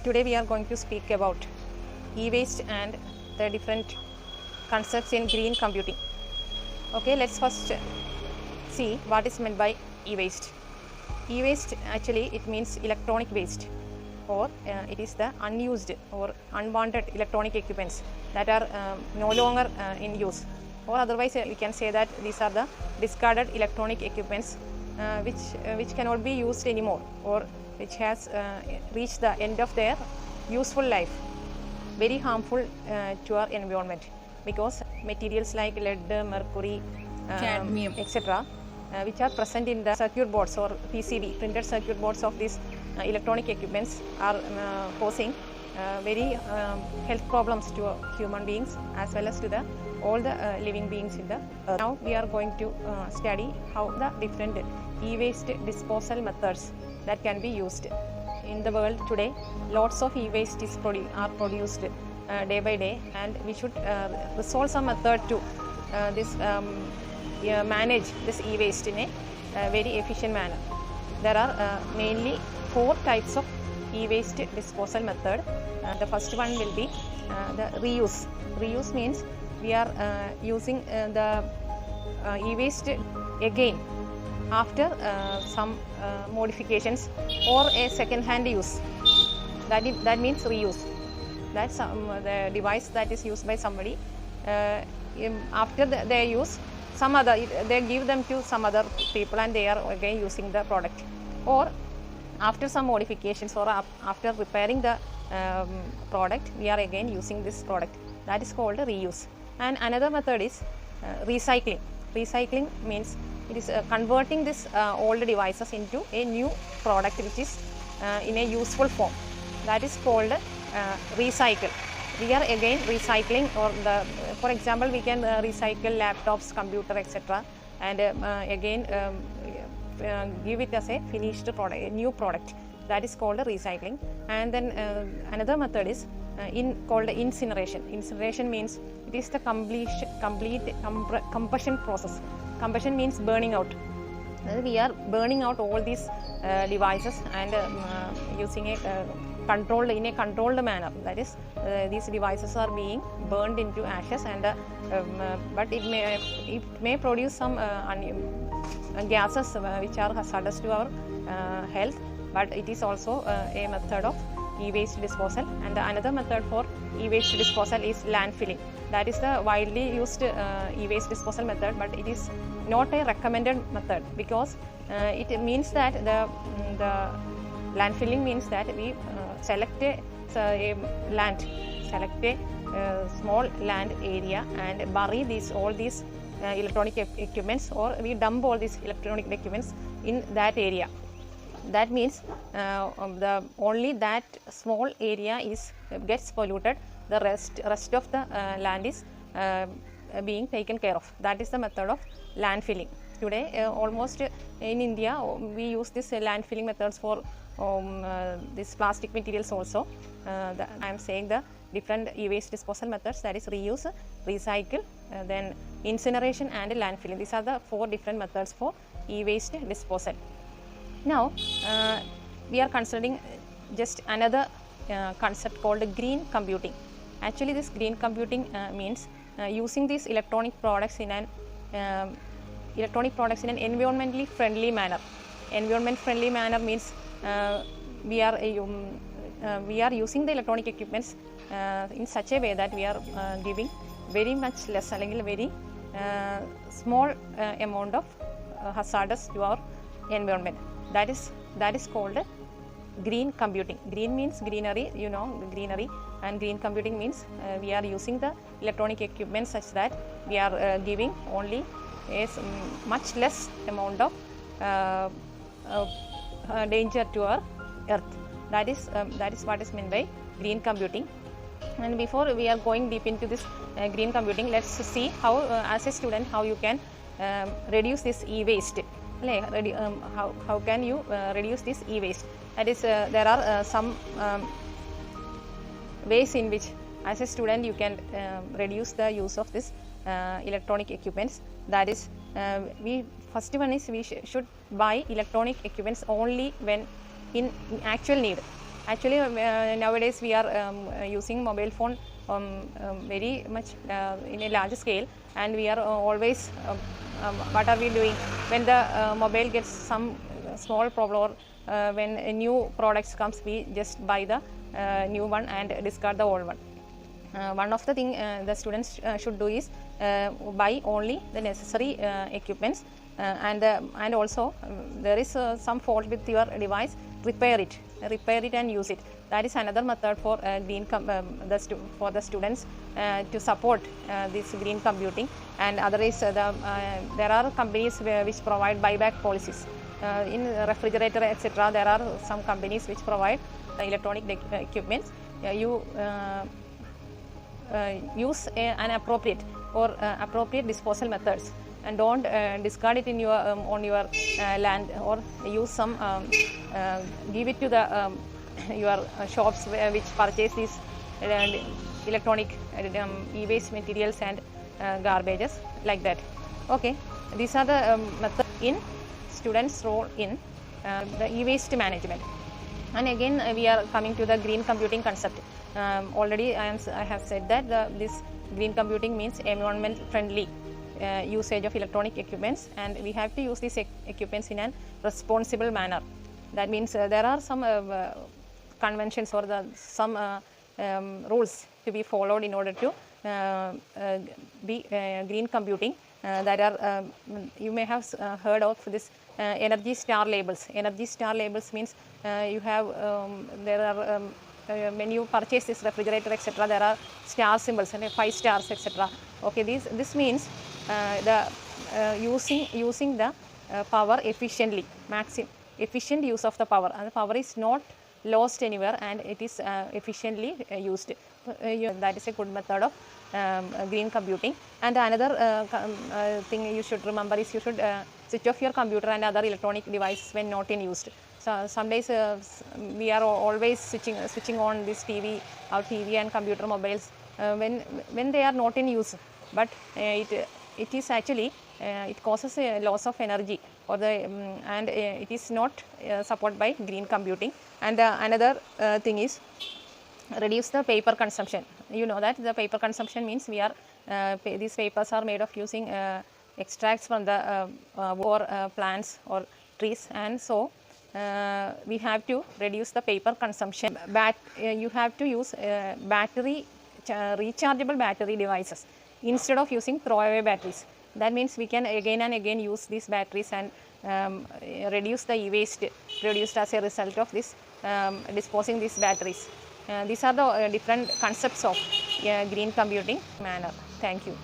Today we are going to speak about e-waste and the different concepts in green computing. Okay, let's first see what is meant by e-waste. E-waste actually it means electronic waste, or it is the unused or unwanted electronic equipments that are no longer in use, or otherwise we can say that these are the discarded electronic equipments which cannot be used anymore, or which has reached the end of their useful life. Very harmful to our environment, because materials like lead, mercury, cadmium, etc., which are present in the circuit boards or PCB, printed circuit boards of these electronic equipments, are causing very health problems to human beings as well as to the all the living beings in the earth. Now we are going to study how the different e-waste disposal methods that can be used. In the world today, lots of e-waste are produced day by day, and we should resolve some method to manage this e-waste in a very efficient manner. There are mainly 4 types of e-waste disposal method. The first one will be the reuse. Reuse means we are using the e-waste again after some modifications or a second-hand use. That means reuse. That's the device that is used by somebody. After their use, they give them to some other people, and they are again using the product. Or after some modifications, or after repairing the product, we are again using this product. That is called reuse. And another method is recycling. Recycling means it is converting this old devices into a new product which is in a useful form. That is called recycle. We are again recycling, or for example, we can recycle laptops, computer, etc., and again give it as a finished product, a new product. That is called recycling. And then another method is called incineration. Incineration means it is the complete combustion process. Combustion means burning out. We are burning out all these devices and using in a controlled manner. That is, these devices are being burned into ashes, and but it may produce some gases which are hazardous to our health. But it is also a method of e-waste disposal. And another method for e-waste disposal is landfilling. That is the widely used e-waste disposal method, but it is not a recommended method, because it means that the landfilling means that we select a small land area and bury all these electronic equipments, or we dump all these electronic equipments in that area. That means only that small area gets polluted. The rest of the land is being taken care of. That is the method of landfilling. Today, almost in India, we use this landfilling methods for these plastic materials also. I am saying the different e-waste disposal methods, that is reuse, recycle, then incineration and landfilling. These are the 4 different methods for e-waste disposal. Now, we are considering just another concept called green computing. Actually, this green computing means using these electronic products in an environmentally friendly manner. Environment friendly manner means we are using the electronic equipments in such a way that we are giving very much less, അല്ലെങ്കിൽ very small amount of hazardous to our environment. That is called green computing. Green means greenery, greenery, and green computing means we are using the electronic equipment such that we are giving only a much less amount of danger to our earth. That is what is meant by green computing. And before we are going deep into this green computing, let's see how as a student how you can reduce this e-waste. How can you reduce this e-waste? That is, there are some ways in which as a student you can reduce the use of this electronic equipments. That is, first one is we should buy electronic equipments only when in actual need. Actually, nowadays we are using mobile phone very much in a large scale, and we are always what are we doing when the mobile gets some small problem, or when a new products comes, we just buy the new one and discard the old one. One of the thing the students should do is buy only the necessary equipments, and also there is some fault with your device, repair it and use it. That is another method for for the students to support this green computing. And other is there are companies which provide buyback policies in refrigerator, etc. There are some companies which provide electronic equipments. You use an appropriate or appropriate disposal methods, and don't discard it in your on your land, or use some give it to the your shops which purchase these electronic e-waste materials and garbages, like that. Okay, these are the methods in students' role in the e-waste management. And again we are coming to the green computing concept. Already I have said that this green computing means environment friendly usage of electronic equipments, and we have to use these equipments in a responsible manner. That means there are some conventions or some rules to be followed in order to be green computing. That are you may have heard of this Energy Star labels. Energy Star labels means you have there are when you purchase this refrigerator, etc., there are star symbols and 5 stars, etc. Okay, this means the using the power efficiently, efficient use of the power, and the power is not lost anywhere, and it is efficiently used. That is a good method of green computing. And another thing you should remember is you should switch off your computer and other electronic device when not in used. So some days we are always switching on this our TV and computer mobiles when they are not in use, but it is actually it causes a loss of energy, or and it is not supported by green computing. And another thing is reduce the paper consumption. You know that the paper consumption means we are these papers are made of using extracts from the plants or trees, and so we have to reduce the paper consumption. You have to use rechargeable battery devices instead of using throwaway batteries. That means we can again and again use these batteries and reduce the e-waste produced as a result of this disposing these batteries. These are the different concepts of green computing manner. Thank you.